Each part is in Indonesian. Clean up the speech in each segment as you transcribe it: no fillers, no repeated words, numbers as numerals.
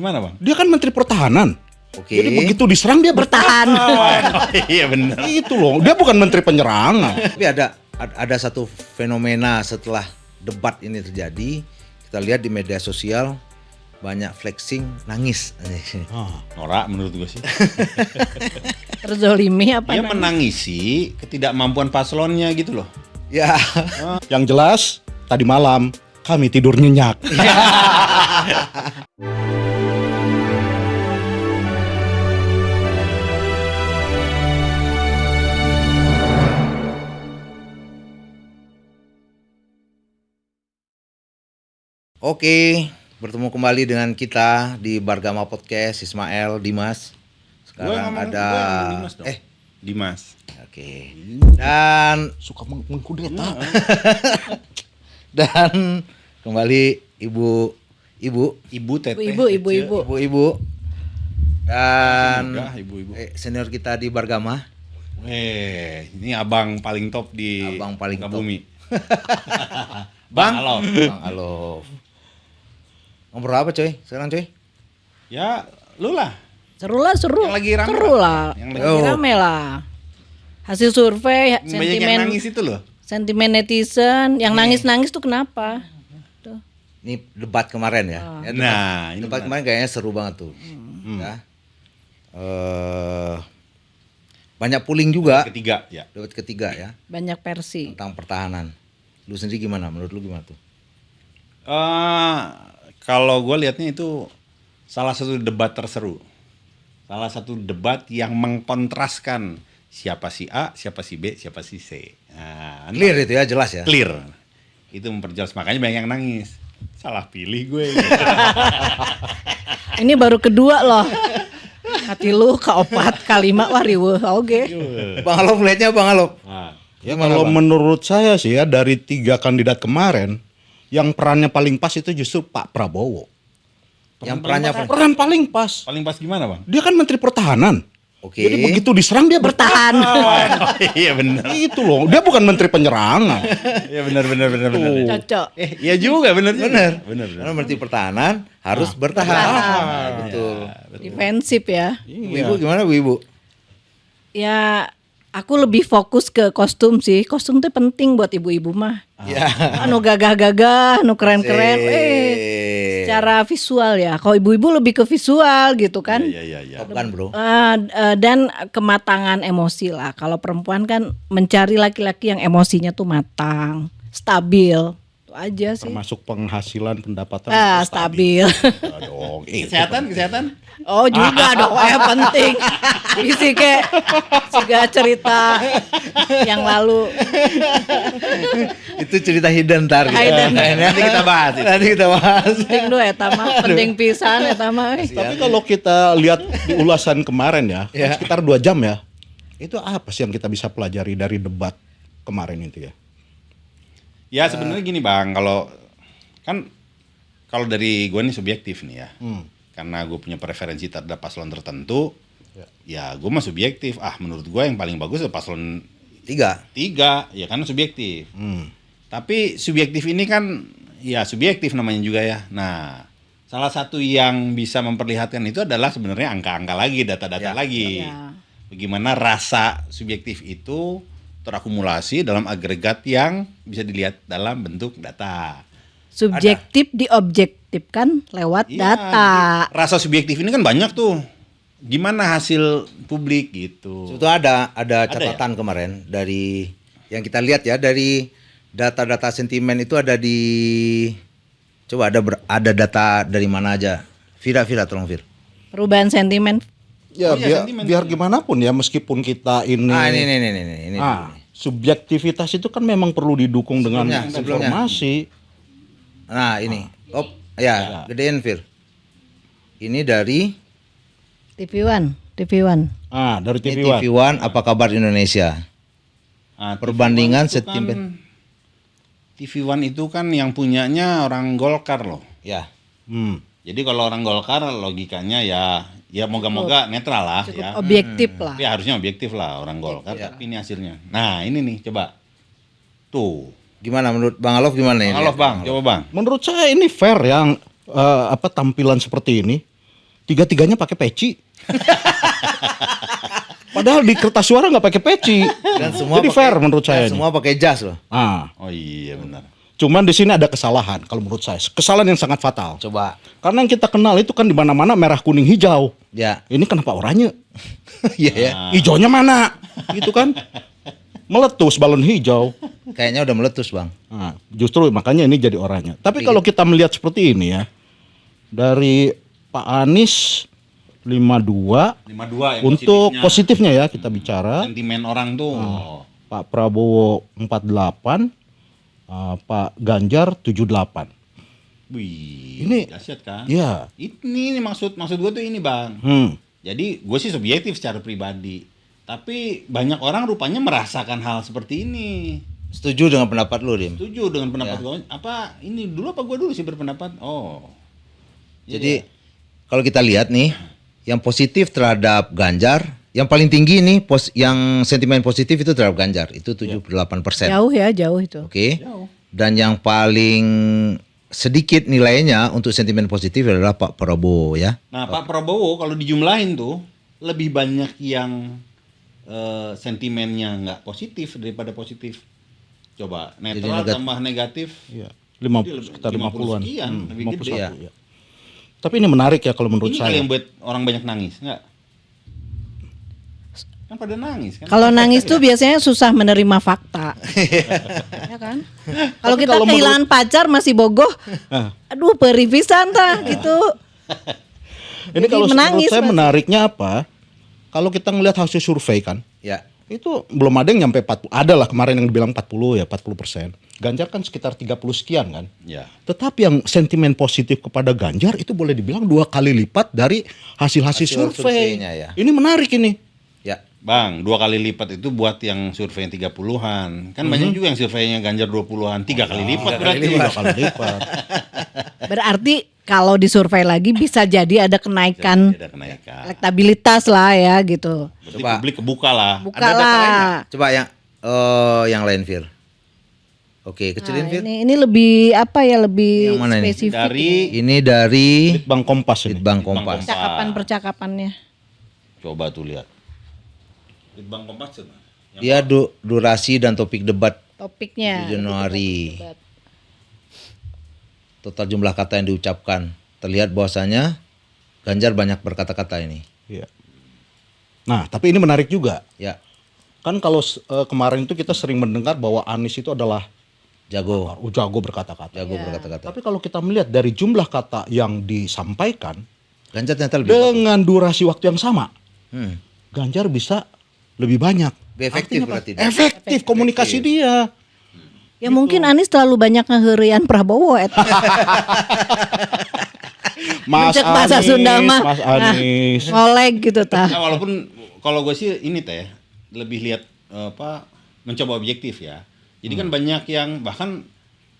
Gimana Bang? Dia kan Menteri Pertahanan. Oke. Jadi begitu diserang dia bertahan. Iya benar. Itu loh, dia bukan Menteri Penyerangan. Tapi ada satu fenomena setelah debat ini terjadi, kita lihat di media sosial banyak flexing nangis. Norak menurut gue sih. Terzolimi apa Dia namanya? menangisi ketidakmampuan paslonnya gitu loh. Ya. Yang jelas tadi malam kami tidur nyenyak. Oke, bertemu kembali dengan kita di Bargama Podcast, Ismail, Dimas. Sekarang ada Dimas. Oke. Dan Suka mengkudeta. dan kembali ibu Teteh. Ibu. dan Enggak, ibu-ibu. senior kita di Bargama. Ini abang paling top di Abang paling top. bumi. Bang, Halo. Bang Alof. Ngobrol apa coy? Sekarang coy? Ya, lu lah. Seru. Yang lagi rame Seru lah. Yang Lagi lagi- rame lah. Hasil survei, Banyak yang sentimen nangis itu loh. sentimen netizen, yang nangis-nangis tuh kenapa? Tuh. Ini debat kemarin ya. Ya, Nah, ini debat kemarin kayaknya seru banget tuh. Ya. Banyak polling juga. ketiga ya. Debat ketiga ya Banyak versi. tentang pertahanan. Lu sendiri gimana? Menurut lu gimana tuh? Kalau gue lihatnya itu salah satu debat terseru. Salah satu debat yang mengkontraskan siapa si A, siapa si B, siapa si C. Nah, Clear itu ya, jelas ya. clear. Itu memperjelas, makanya banyak yang nangis. Salah pilih gue. Ini baru kedua loh. Hati lu kaopat kalima wah riweuh oge. Bang Alof lihatnya Bang Alof. Nah, Ya kalau menurut saya sih ya dari 3 kandidat kemarin, yang perannya paling pas itu justru Pak Prabowo. Yang perannya Peran paling pas. paling pas gimana bang? Dia kan Menteri Pertahanan. Oke. Jadi begitu diserang dia bertahan. Iya benar. Itu loh, dia bukan Menteri Penyerangan. Iya benar. Cocok. Iya juga benar. Karena Menteri Pertahanan harus bertahan. Betul. Defensif ya. Ibu gimana Bu Ibu? Ya aku lebih fokus ke kostum sih. Kostum tuh penting buat ibu-ibu mah. Ya. Anu gagah-gagah, anu keren-keren. Secara visual ya. Kalau ibu-ibu lebih ke visual gitu kan. Iya. Top kan bro. Dan kematangan emosi lah. Kalau perempuan kan mencari laki-laki yang emosinya tuh matang, stabil. Itu aja sih. Termasuk penghasilan pendapatan. Stabil. Dong, Kesehatan. Oh juga dong, penting. Isi ke juga cerita yang lalu. Itu cerita hidden ntar. Hidden. Nanti kita bahas. Nanti kita bahas. Penting doh eta mah, penting pisan eta mah. Tapi kalau kita lihat di ulasan kemarin ya, kan sekitar 2 jam ya. Itu apa sih yang kita bisa pelajari dari debat kemarin itu ya? Ya sebenarnya gini bang, kalau dari gue nih subjektif nih ya, karena gue punya preferensi terhadap paslon tertentu, ya gue mah subjektif. Menurut gue yang paling bagus adalah paslon 3, ya kan subjektif. Tapi subjektif ini kan, ya subjektif namanya juga ya. Nah, salah satu yang bisa memperlihatkan itu adalah sebenarnya angka-angka lagi, data-data lagi. Ya. Bagaimana rasa subjektif itu terakumulasi dalam agregat yang bisa dilihat dalam bentuk data. Subjektif diobjektifkan lewat Iya, data. jadi rasa subjektif ini kan banyak tuh. Gimana hasil publik gitu. Sebetulnya ada catatan kemarin dari yang kita lihat ya, dari data-data sentimen itu ada di coba ada data dari mana aja. Vira tolong Vir. Perubahan sentimen. Ya, iya, biar gimana pun ya, meskipun kita ini. Ini. Subjektivitas itu kan memang perlu didukung dengan Sebelumnya. informasi. Nah, ini. Gedein Vir. Ini dari TV One. Dari ini TV One. TV One, apa kabar Indonesia? Perbandingan sentimen. TV One itu kan yang punyanya orang Golkar loh. Ya. Jadi kalau orang Golkar logikanya ya moga-moga netral lah Cukup ya. objektif lah. Tapi harusnya objektif lah orang Golkar, tapi ini hasilnya. Nah, ini nih coba. Tuh. Gimana menurut Bang Alof gimana ini? Bang, coba Bang. Menurut saya ini fair yang tampilan seperti ini. tiga-tiganya pakai peci. Padahal di kertas suara nggak pakai peci. Dan semua Jadi fair menurut saya. Dan semua pakai jas loh. Oh iya benar. Cuman di sini ada kesalahan kalau menurut saya. Kesalahan yang sangat fatal. Coba. Karena yang kita kenal itu kan di mana-mana merah, kuning, hijau. Ya. Ini kenapa oranye? Iya ya. Hijaunya mana? Gitu kan? Meletus balon hijau. Kayaknya udah meletus, Bang. Nah, justru makanya ini jadi oranye. Tapi kalau kita melihat seperti ini ya, dari Pak Anies 52, 52 yang untuk positifnya ya kita bicara. Sentimen orang tuh. Pak Prabowo 48, Pak Ganjar 78. Wih, Ini dahsyat kan? Iya. Ini maksud gue tuh ini, Bang. Jadi gue sih subjektif secara pribadi. Tapi banyak orang rupanya merasakan hal seperti ini. Setuju dengan pendapat lu, Dim? Setuju dengan pendapat gue. Apa ini dulu apa gue dulu sih berpendapat? Oh. Jadi kalau kita lihat nih, yang positif terhadap Ganjar, yang paling tinggi nih yang sentimen positif itu terhadap Ganjar, itu 78%. Jauh ya, jauh itu. Oke. Dan yang paling sedikit nilainya untuk sentimen positif adalah Pak Prabowo ya. Nah, Pak Prabowo kalau dijumlahin tuh lebih banyak yang sentimennya nggak positif daripada positif. Coba netral tambah negatif. Iya. Sekitar Sekitar 50-an. sekian, lebih gede. 51, ya. Tapi ini menarik ya kalau menurut Ini saya. kali yang buat orang banyak nangis, nggak? Kan pada nangis kan? Kalau nangis tuh biasanya susah menerima fakta. Ya kan? Kalau kita kalau kehilangan pacar masih bogoh, aduh perivisan tah gitu. Ini Jadi kalau menurut menangis saya pasti. menariknya apa? Kalau kita ngelihat hasil survei kan, Ya. itu belum ada yang nyampe 40. Ada lah kemarin yang dibilang 40 ya, 40%. Ganjar kan sekitar 30 sekian kan. Ya. Tetapi yang sentimen positif kepada Ganjar itu boleh dibilang 2 kali lipat dari hasil-hasil survei. surveinya ya. Ini menarik ini. Ya. Bang, 2 kali lipat itu buat yang survei 30-an. Kan banyak juga yang surveinya Ganjar 20-an, 3 kali lipat berarti. 2 kali lipat. Berarti kalau disurvei lagi bisa jadi ada kenaikan Ada kenaikan. elektabilitas lah ya gitu. Berarti Coba. publik kebuka lah. Buka lah. Coba yang lain, Fir. Oke, kecilin, Fir. Ini lebih apa ya, lebih Yang mana ini? spesifik. Ini dari Litbang Kompas ini. Litbang Kompas. Percakapan-percakapannya. Coba tuh lihat. Litbang Kompas tuh. Dia durasi dan topik debat Topiknya. 7 Januari. Total jumlah kata yang diucapkan. Terlihat bahwasanya Ganjar banyak berkata-kata ini. Iya. Nah, tapi ini menarik juga. Ya, Kan kalau kemarin itu kita sering mendengar bahwa Anies itu adalah jago. jago berkata-kata. Jago berkata-kata. Tapi kalau kita melihat dari jumlah kata yang disampaikan Ganjar ternyata lebih bagus. dengan durasi waktu yang sama, Hmm. Ganjar bisa lebih banyak. Lebih efektif Artinya apa? berarti dia. Efektif komunikasi dia. Ya mungkin Anies terlalu banyak ngeherian Prabowo. Mas Mencek bahasa Sunda mah. Mas Anies. Ngolek gitu tah. Nah, walaupun kalau gue sih ini teh lebih lihat mencoba objektif ya. Jadi kan banyak yang bahkan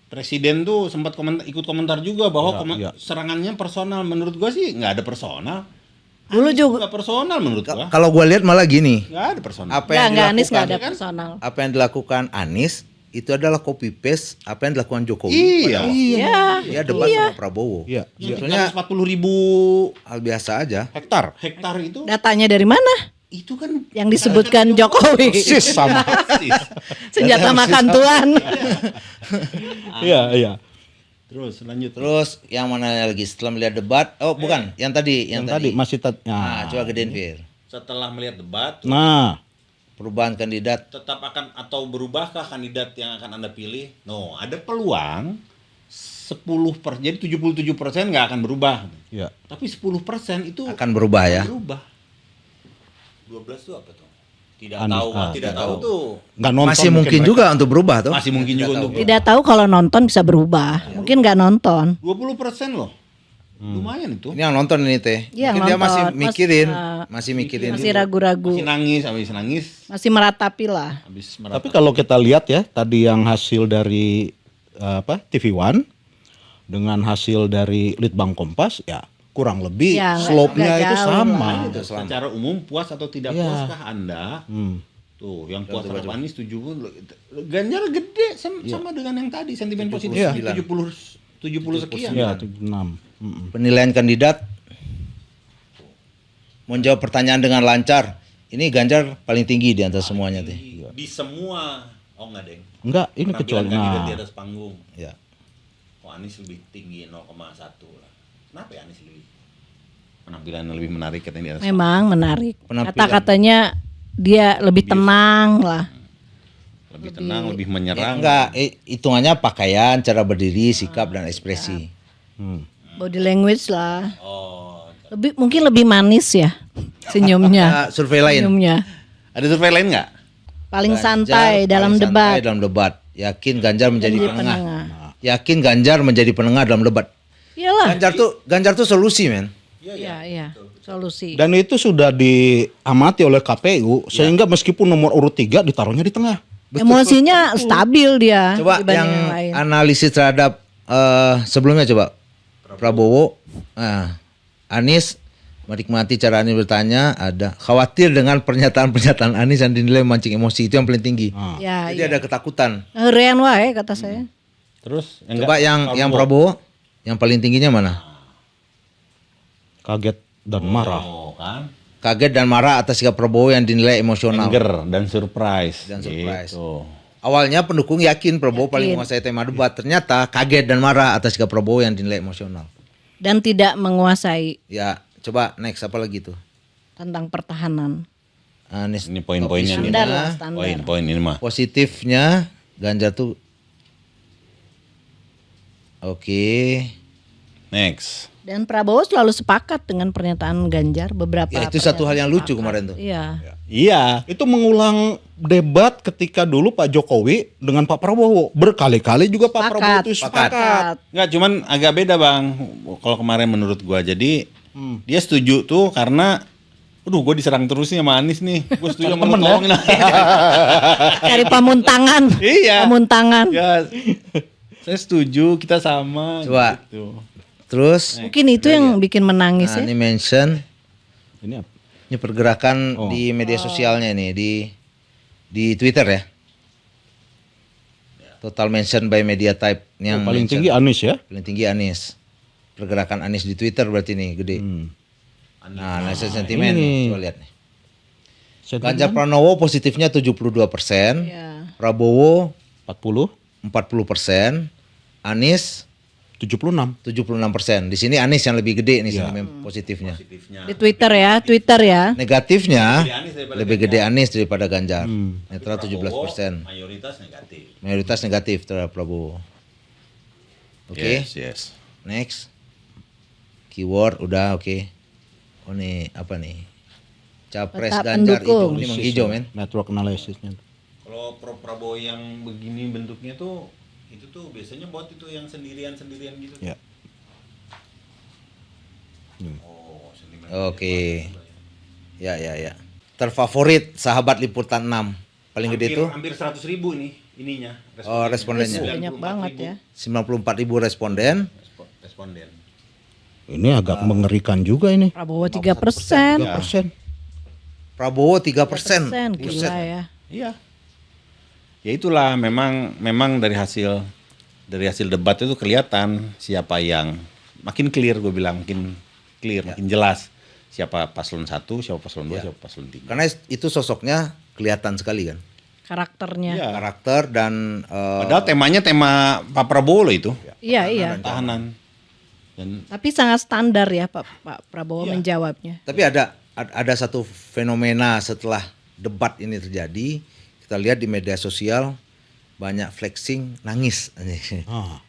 presiden tuh sempat ikut komentar juga bahwa serangannya personal. Menurut gue sih nggak ada personal. Dulu juga Nggak personal menurut gue. Kalau gue lihat malah gini. Nggak ada personal. Apa yang enggak Anies nggak ada dilakukan? personal. Apa yang dilakukan Anies itu adalah copy paste apa yang dilakukan Jokowi. Iya. Iya. Dia debat sama Prabowo. Iya. Sebetulnya 40.000 hal biasa aja. Hektar. hektar itu Datanya dari mana? itu kan Yang disebutkan Jokowi. Persis sama. Senjata makan tuan. Iya, iya. Terus lanjut. Terus yang mana lagi setelah melihat debat? Oh, bukan, yang tadi, Yang tadi masih Nah, coba gedein, Fir. Setelah melihat debat Nah, Perubahan kandidat. tetap akan atau berubahkah kandidat yang akan Anda pilih? No, ada peluang 10%, jadi 77% nggak akan berubah. ya. Tapi 10% itu Akan berubah ya. berubah. 12 itu apa tuh? Tidak Anies, tahu, tidak tahu tuh. Nggak nonton Masih mungkin juga untuk berubah tuh. Masih mungkin juga untuk Tidak tahu kalau nonton bisa berubah. Mungkin nggak nonton. 20% loh. Lumayan itu. Ini yang nonton ini teh. Iya, Mungkin dia masih nonton. mikirin, Mas- masih mikirin. Masih ragu-ragu. Masih nangis, habis nangis, Masih meratapi lah. habis Tapi kalau kita lihat ya, tadi yang hasil dari TV One dengan hasil dari Litbang Kompas ya kurang lebih Ya, nggak- slope-nya nggak itu jauh sama. secara umum puas atau tidak Iya. puaskah Anda? Hmm. Tuh, yang puas terhadap Anies 70, Ganjar gede sama dengan yang tadi sentimen positif Iya. 70 sekian. Ya, kan? 76. Penilaian kandidat menjawab pertanyaan dengan lancar. Ini Ganjar paling tinggi di antara semuanya tuh. Di semua, enggak deng. Enggak, ini kecuali kandidat di atas panggung. Ya. Oh Anies lebih tinggi 0,1 lah. Kenapa ya Anies lebih? Penampilan lebih menarik katanya di atas. Memang menarik. Penampilan. Kata-katanya dia lebih tenang lah. Lebih tenang, lebih Ya, menyerang. enggak, hitungannya pakaian, cara berdiri, sikap dan ekspresi. Body language lah. Oh, Mungkin lebih manis ya senyumnya. Survei lain. Senyumnya. ada survei lain nggak? Paling Ganjar santai dalam paling debat. santai dalam debat. Yakin Ganjar menjadi Menjadi penengah. penengah. Yakin Ganjar menjadi penengah dalam debat. Iyalah. Ganjar tuh solusi, men. Iya. Solusi. Dan itu sudah diamati oleh KPU sehingga meskipun nomor urut 3 ditaruhnya di tengah. Emosinya stabil dia Coba dibanding yang yang lain. analisis terhadap sebelumnya coba Prabowo, Anies menikmati cara Anies bertanya, ada khawatir dengan pernyataan-pernyataan Anies yang dinilai memancing emosi, itu yang paling tinggi. Ya, Jadi ada ketakutan. Ngerian wae kata saya. Terus Coba yang Prabowo, yang paling tingginya mana? Kaget dan marah. Oh kan? Kaget dan marah atas sikap Prabowo yang dinilai emosional. Anger dan surprise. Dan surprise. Gitu. Awalnya pendukung yakin Prabowo paling menguasai tema debat, ternyata kaget dan marah atas sikap Prabowo yang dinilai emosional. Dan tidak menguasai Ya, coba next apa lagi tuh? tentang pertahanan. Anies Ini poin-poinnya nih. Standar lah, standar. Poin-poin ini mah. positifnya Ganjar tuh oke. Next. Dan Prabowo selalu sepakat dengan pernyataan Ganjar beberapa. Ya, itu satu hal yang pernyataan lucu sepakat. kemarin tuh. Iya. Iya. Itu mengulang debat ketika dulu Pak Jokowi dengan Pak Prabowo. Berkali-kali juga Pak Sepakat. Prabowo itu sepakat. Enggak, cuman agak beda bang. Kalau kemarin menurut gua, jadi dia setuju tuh karena, aduh gua diserang terus nih sama Anies nih. Gua setuju sama lu, tolongin. Cari pamuntangan. Iya. Pamuntangan. Ya, saya setuju, kita sama. Coba. Gitu. Terus Mungkin itu yang bikin menangis ya. ini mention Ini apa? ini pergerakan di media sosialnya nih di Twitter ya. Total mention by media type yang Paling mention. tinggi Anies ya. Paling tinggi Anies. Pergerakan Anies di Twitter berarti nih gede. Nah, analisa sentimen nih, coba lihat nih. Ganjar Pranowo positifnya 72%, Iya. Prabowo 40, 40%, Anies 76. 76%. Di sini Anies yang lebih gede nih sentimen positifnya. Di Twitter ya. Negatifnya lebih gede Anies daripada Ganjar. Netral 17%. Mayoritas negatif terhadap Prabowo. Oke. Yes. Next. Keyword udah oke. Oh nih apa nih? Capres Tetap Ganjar pendukung. ini menghijau men. Network analisisnya. Kalau Prabowo yang begini bentuknya tuh, itu tuh biasanya bot itu yang sendirian gitu. Ya. Oh, sentimen. Oke. Ya. Terfavorit sahabat liputan 6. Paling gede itu Hampir 100.000 nih ininya. respondennya. Banyak banget ya. 94.000 responden. Responden. Ini agak mengerikan juga ini. Prabowo 3%. 3%. Prabowo 3%. Gila ya. Iya. Ya itulah memang dari hasil debat itu kelihatan siapa yang makin clear, gue bilang makin clear, makin jelas siapa paslon 1, siapa paslon 2, siapa paslon 3. Karena itu sosoknya kelihatan sekali kan. Karakternya. Iya. Karakter dan Padahal temanya tema Pak Prabowo loh itu. Iya. Tahanan. Dan Tapi sangat standar ya Pak Prabowo menjawabnya. tapi ada satu fenomena setelah debat ini terjadi. Kita lihat di media sosial banyak flexing nangis.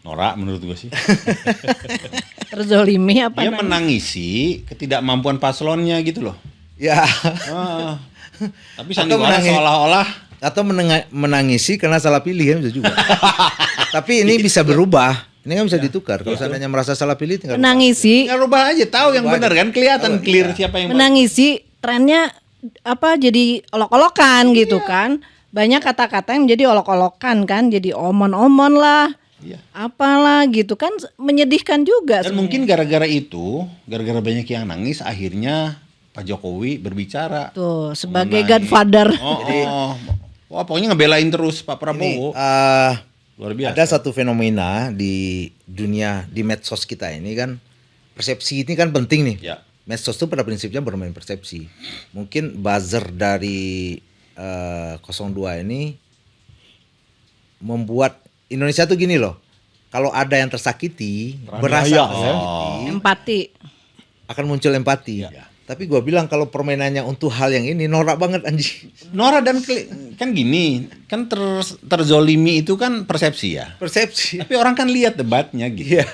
norak menurut gue sih. Terzolimi apa Dia namanya? menangisi ketidakmampuan paslonnya gitu loh. Ya. Ah. Tapi Atau sandiwara menangis. seolah-olah Atau menangisi karena salah pilih kan bisa juga. Tapi ini bisa berubah. Ini kan bisa ditukar. Kalau seandainya merasa salah pilih tinggal Menangisi, nggak rubah aja, tahu yang benar kan, kelihatan clear siapa yang menangisi trennya apa jadi olok-olokan gitu kan. Banyak kata-kata yang menjadi olok-olokan kan, jadi omon-omon lah. Iya. Apalah gitu kan, menyedihkan juga. Dan mungkin gara-gara itu, gara-gara banyak yang nangis, akhirnya Pak Jokowi berbicara. Tuh sebagai Mengenai- godfather. Wah, pokoknya ngebelain terus Pak Prabowo. Luar biasa. ada satu fenomena di dunia di medsos kita ini kan, persepsi ini kan penting nih. Ya. medsos itu pada prinsipnya bermain persepsi. Mungkin buzzer dari 02 ini membuat Indonesia tuh gini loh. Kalau ada yang tersakiti, berasa tersakiti, Empati. akan muncul empati. Tapi gua bilang kalau permainannya untuk hal yang ini norak banget anjing. Nora dan kan gini, kan terzolimi itu kan persepsi ya. Persepsi. Tapi orang kan lihat debatnya gitu. Iya,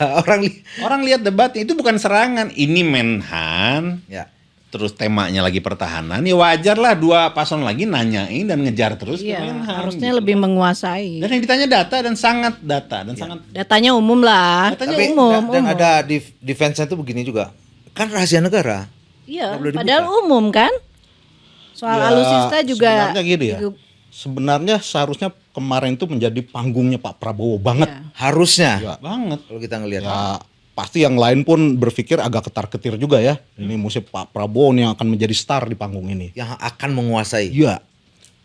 Orang lihat debatnya itu bukan serangan, ini Menhan. ya. Terus temanya lagi pertahanan, ya wajar lah dua paslon lagi nanyain dan ngejar terus ke Iya, Menhan. harusnya gitu. lebih menguasai. Dan yang ditanya data dan sangat data dan sangat Datanya umum lah. Datanya Tapi umum. dan umum. ada defense-nya tuh begini juga. Kan rahasia negara. Iya, Nggak boleh padahal umum kan. Soal Ya, alutsista juga. sebenarnya gini ya. Sebenarnya seharusnya kemarin itu menjadi panggungnya Pak Prabowo banget. Iya. Harusnya. banget. Kalau kita ngelihat. Ya pasti yang lain pun berpikir agak ketar-ketir juga ya. Ini mesti Pak Prabowo nih yang akan menjadi star di panggung ini. Yang akan menguasai. Iya.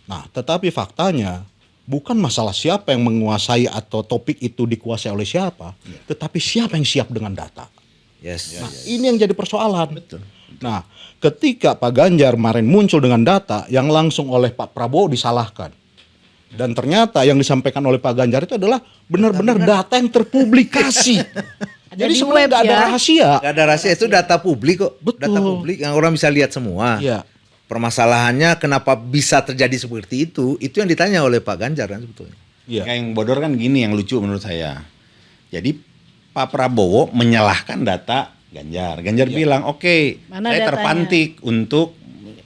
Nah, tetapi faktanya bukan masalah siapa yang menguasai atau topik itu dikuasai oleh siapa, tetapi siapa yang siap dengan data. Yes. Nah, ini yang jadi persoalan. Nah, ketika Pak Ganjar kemarin muncul dengan data yang langsung oleh Pak Prabowo disalahkan. Dan ternyata yang disampaikan oleh Pak Ganjar itu adalah benar-benar data yang terpublikasi. Jadi di sebenarnya web nggak ada ya. rahasia. Gak ada rahasia, itu data publik kok. Betul. Data publik yang orang bisa lihat semua. Iya. Permasalahannya kenapa bisa terjadi seperti itu yang ditanya oleh Pak Ganjar kan sebetulnya. Iya. Yang bodor kan gini yang lucu menurut saya. Jadi Pak Prabowo menyalahkan data Ganjar. Ganjar bilang, "Oke, Mana saya datanya?" terpantik untuk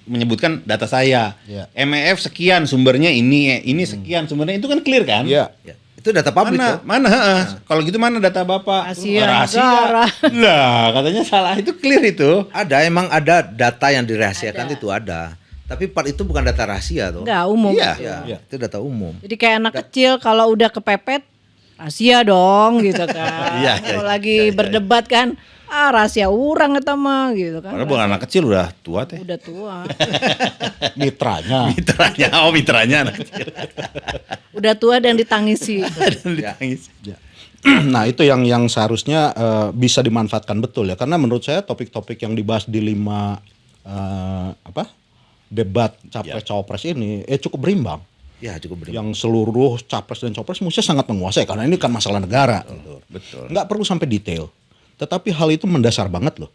menyebutkan data saya. Iya. MEF sekian sumbernya ini sekian sumbernya, itu kan clear kan?" Iya. Ya. Itu data publik kok. Mana? Heeh. Kalau gitu mana data Bapak? Rahasia negara. Lah, katanya salah. Itu clear itu. Emang ada data yang dirahasiakan itu ada. Tapi part itu bukan data rahasia tuh. Enggak umum. Iya. Ya, itu data umum. Jadi kayak anak kecil kalau udah kepepet rahasia dong gitu kan. Iya, Kalau lagi berdebat kan, rahasia orang eta mah gitu kan. Padahal bukan anak kecil, udah tua teh. Udah tua. Mitranya. Mitranya anak kecil. Udah tua dan ditangisi. Dan ditangis. Nah, itu yang seharusnya bisa dimanfaatkan betul ya. Karena menurut saya topik-topik yang dibahas di 5 debat capres cawapres ini cukup berimbang. Ya, cukup berimbang. Yang seluruh capres dan cawapres mestinya sangat menguasai karena ini kan masalah negara. Betul. Nggak perlu sampai detail. Tetapi hal itu mendasar banget loh.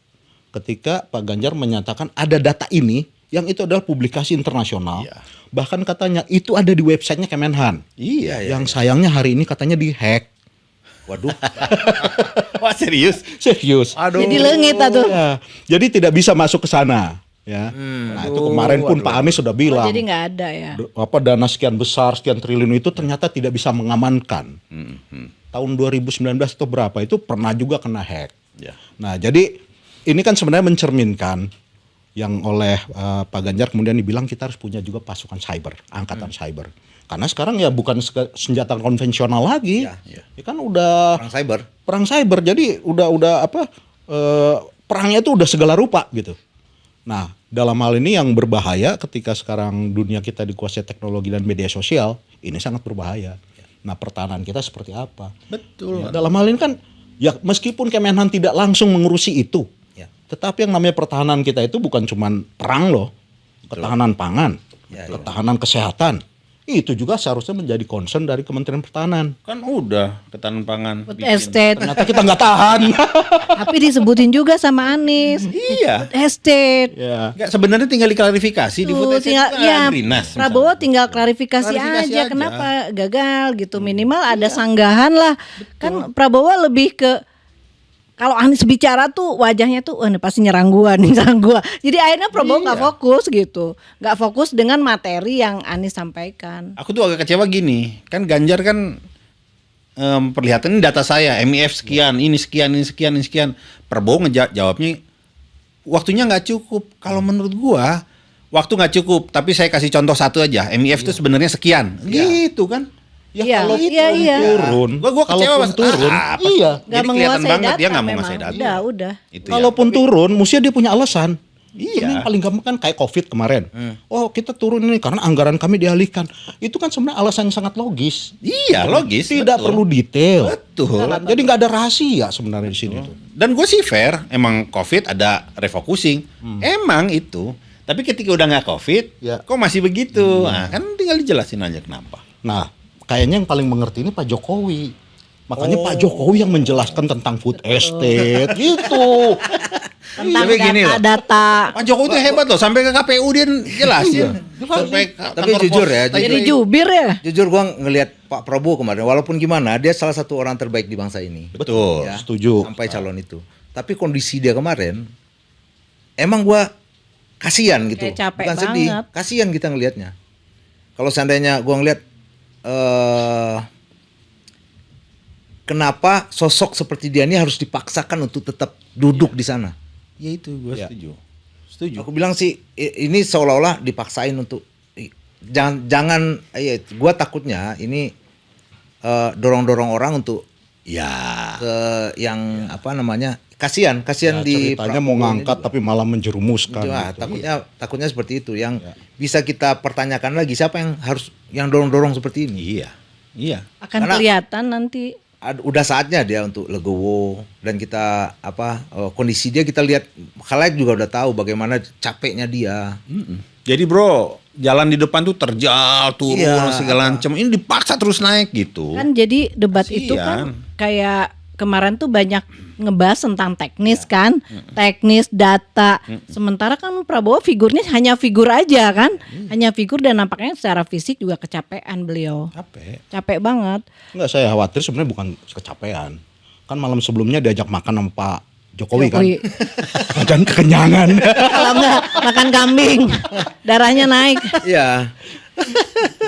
Ketika Pak Ganjar menyatakan ada data ini yang itu adalah publikasi internasional. Iya. Bahkan katanya itu ada di websitenya Kemenhan. Iya, Yang sayangnya hari ini katanya dihack. Waduh. Wah, serius? Serius. Aduh. Jadi leungit atuh. Ya, jadi tidak bisa masuk ke sana. Ya. Nah itu kemarin pun Pak Anies sudah bilang. Jadi nggak ada ya. Dana sekian besar, sekian triliun itu ternyata tidak bisa mengamankan. Tahun 2019 itu berapa? Itu pernah juga kena hack. Ya. Nah jadi ini kan sebenarnya mencerminkan yang oleh Pak Ganjar kemudian dibilang kita harus punya juga pasukan cyber, angkatan cyber. Karena sekarang ya bukan senjata konvensional lagi. Ya kan udah Perang cyber. perang cyber. Jadi udah perangnya itu udah segala rupa gitu. Nah, dalam hal ini yang berbahaya ketika sekarang dunia kita dikuasai teknologi dan media sosial, ini sangat berbahaya. Nah, pertahanan kita seperti apa? Betul. Ya, dalam hal ini kan ya meskipun Kemenhan tidak langsung mengurusi itu. Ya. Tetapi yang namanya pertahanan kita itu bukan cuman perang loh. Ketahanan pangan, ketahanan kesehatan. Itu juga seharusnya menjadi concern dari Kementerian Pertahanan. Kan udah ketahanan pangan. Food estate. Ternyata kita nggak tahan. Tapi disebutin juga sama Anies. Iya. Food estate. Ya. Enggak, sebenarnya tinggal diklarifikasi di food estate tinggal, kan ya, Grinas, Prabowo misalnya. tinggal klarifikasi Klarifikasi aja aja. kenapa gagal gitu, minimal ada sanggahan lah. Kan Prabowo lebih ke kalau Anies bicara tuh wajahnya tuh, wah ini pasti nyerang gua nih, nyerang gua. Jadi akhirnya Prabowo nggak fokus gitu, nggak fokus dengan materi yang Anies sampaikan. Aku tuh agak kecewa gini, kan Ganjar kan perlihatkan ini data saya, MEF sekian, ini sekian, ini sekian, ini sekian. Prabowo ngejawabnya waktunya nggak cukup. Kalau menurut gua waktu nggak cukup, tapi saya kasih contoh satu aja, MEF itu sebenarnya sekian, gitu kan? Ya Iya, kalau iya. turun, Gua kecewa kalaupun Mas. turun, Apa? iya. Nggak Jadi kelihatan menguasai banget data dia nggak memang. menguasai data. Udah. Itu ya. Kalaupun turun, mestinya dia punya alasan. Iya. Sebenarnya yang paling gampang kan kayak COVID kemarin. Oh kita turun ini karena anggaran kami dialihkan. Itu kan sebenarnya alasan yang sangat logis. Iya, logis. Tidak betul. perlu detail. Betul. Jadi nggak ada rahasia sebenarnya di sini tuh. Dan gue sih fair, emang COVID ada refocusing. Emang itu. Tapi ketika udah nggak COVID, Ya. kok masih begitu? Nah, kan tinggal dijelasin aja kenapa. Nah, kayaknya yang paling mengerti ini Pak Jokowi. Makanya Pak Jokowi yang menjelaskan tentang food estate gitu. Tentang Tapi gini loh. data-data. Pak Jokowi itu hebat loh, sampai ke KPU dia jelasin. Sampai ke Tapi kantor jujur pos. ya, Jadi jubir ya. Jujur gua ngelihat Pak Prabowo kemarin, walaupun gimana, dia salah satu orang terbaik di bangsa ini. Betul. Ya, Setuju. Sampai calon itu. Tapi kondisi dia kemarin, emang gua kasihan gitu. Kayak capek Bukan sedih, banget. kasihan kita ngelihatnya. Kalau seandainya gua ngelihat kenapa sosok seperti dia ini harus dipaksakan untuk tetap duduk di sana? Ya itu gue Ya. setuju. Setuju. Aku bilang sih ini seolah-olah dipaksain untuk jangan ya, gua takutnya ini dorong-dorong orang untuk Ya. ke yang apa namanya? Kasihan Ya, di ceritanya mau Prabowo ini ngangkat juga. tapi malah menjerumuskan. Wah, gitu. takutnya seperti itu yang bisa kita pertanyakan lagi siapa yang dorong-dorong seperti ini. Iya. Iya. Akan Karena- kelihatan nanti. Udah saatnya dia untuk legowo dan kita kondisi dia kita lihat khalayak juga udah tahu bagaimana capeknya dia. Jadi bro, jalan di depan tuh terjal, turun, Iya. segala macam. Ini dipaksa terus naik gitu. Kan jadi debat itu Kasian. kan kayak kemarin tuh banyak ngebahas tentang teknis kan, teknis data. Sementara kan Prabowo figurnya hanya figur aja kan, hanya figur dan nampaknya secara fisik juga kecapean beliau, Capek. capek banget. Enggak, saya khawatir sebenarnya bukan kecapean. Kan malam sebelumnya diajak makan sama Pak Jokowi kan. Dan kekenyangan. Kalau enggak makan kambing, darahnya naik. Iya.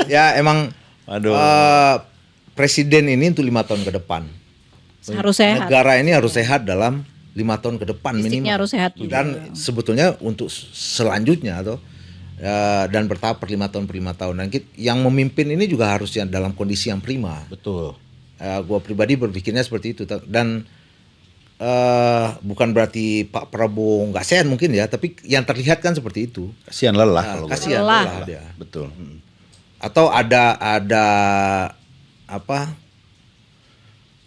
Ya emang Waduh. presiden ini untuk 5 tahun ke depan. Harus sehat. Negara ini harus sehat dalam 5 tahun ke depan Fisiknya minimal. harus sehat juga. Dan sebetulnya untuk selanjutnya dan bertahap per 5 tahun per 5 tahun. Dan yang memimpin ini juga harus yang dalam kondisi yang prima. Betul. Gua pribadi berpikirnya seperti itu dan bukan berarti Pak Prabowo nggak sehat mungkin ya, tapi yang terlihat kan seperti itu. Kasihan lelah kalau gua. Kasihan Lelah. lelah dia. Betul. Atau ada